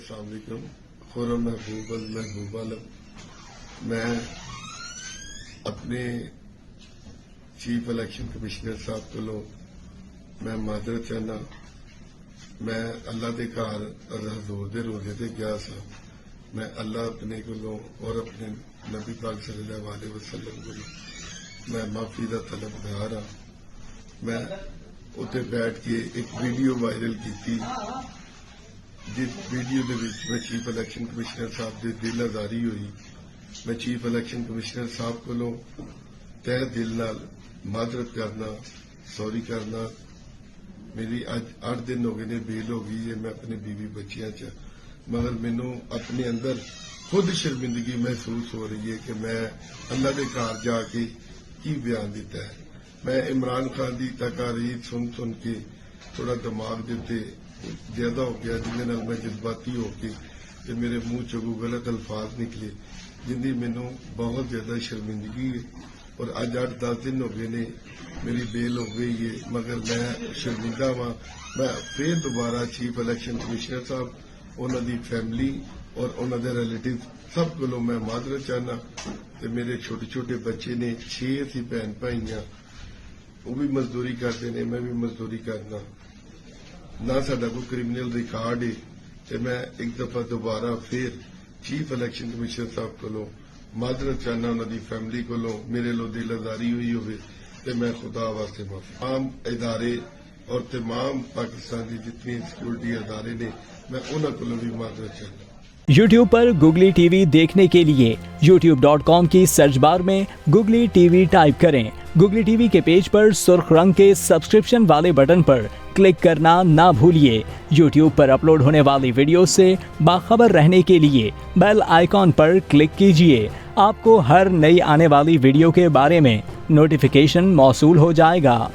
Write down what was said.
अस्सलाम वालेकुम। खुरम महबूब अल महबूब आलम। मैं अपने चीफ इलेक्शन कमिश्नर साहब को मैं माजरत चाहना। मैं अल्लाह के घर हजूर के रोजे से गया सा। मैं अल्लाह अपने को और अपने नबी पाक सल्लल्लाहु अलैहि वसल्लम को मैं माफी का तलबगार हाँ। मैं उत्ते बैठ के एक वीडियो वायरल की, जिस वीडियो के मैं चीफ इलेक्शन कमिश्नर साहब की दिल आजारी हुई। मैं चीफ इलेक्शन कमिश्नर साहब को तह दिल नाल माजरत करना, सॉरी करना। मेरी अज 8 दिन हो गए ने, बेल हो गई है मैं अपने बीवी बच्चियां च, मगर मैनू अपने अंदर खुद शर्मिंदगी महसूस हो रही है कि मैं अल्लाह के घर जाके की बयान दिता है। मैं इमरान खान की तकारीर सुन सुन के थोड़ा दिमाग के उत्ते ज्यादा हो गया, जिन्हें नाल मैं जज्बाती होके ते मेरे मुंह चों गलत अल्फाज निकले, जिंदी मैनू बहुत ज्यादा शर्मिंदगी है। और अज 8-10 दिन हो गए ने, मेरी बेल हो गई है, मगर मैं शर्मिंदा वा। मैं फिर दोबारा चीफ इलेक्शन कमिश्नर साहब, उन्होंने फैमिली और उन्होंने रिलेटिव सब को मैं माजरत चाहना। ते मेरे छोटे छोटे बच्चे ने, 6 असी भैन भाई हाँ, वो भी मजदूरी करते ने, मैं भी मजदूरी करना ना। साडा कोई क्रिमिनल रिकॉर्ड है। ते मैं एक दफा दोबारा फिर चीफ इलेक्शन कमिश्नर साहब को माजरत चाहना, उन्होंने फैमिली को मेरे लो दिल आजारी हुई हो। मैं खुदा वास्ते माफी। तमाम इदारे और तमाम पाकिस्तान की जितनी सिक्योरिटी इदारे ने, मैं उन्होंने भी माजरत चाहना। YouTube पर गुगली टीवी देखने के लिए youtube.com की सर्च बार में गुगली टीवी टाइप करें। गुगली टीवी के पेज पर सुर्ख रंग के सब्सक्रिप्शन वाले बटन पर क्लिक करना ना भूलिए। YouTube पर अपलोड होने वाली वीडियो से बाखबर रहने के लिए बेल आइकॉन पर क्लिक कीजिए। आपको हर नई आने वाली वीडियो के बारे में नोटिफिकेशन मौसूल हो जाएगा।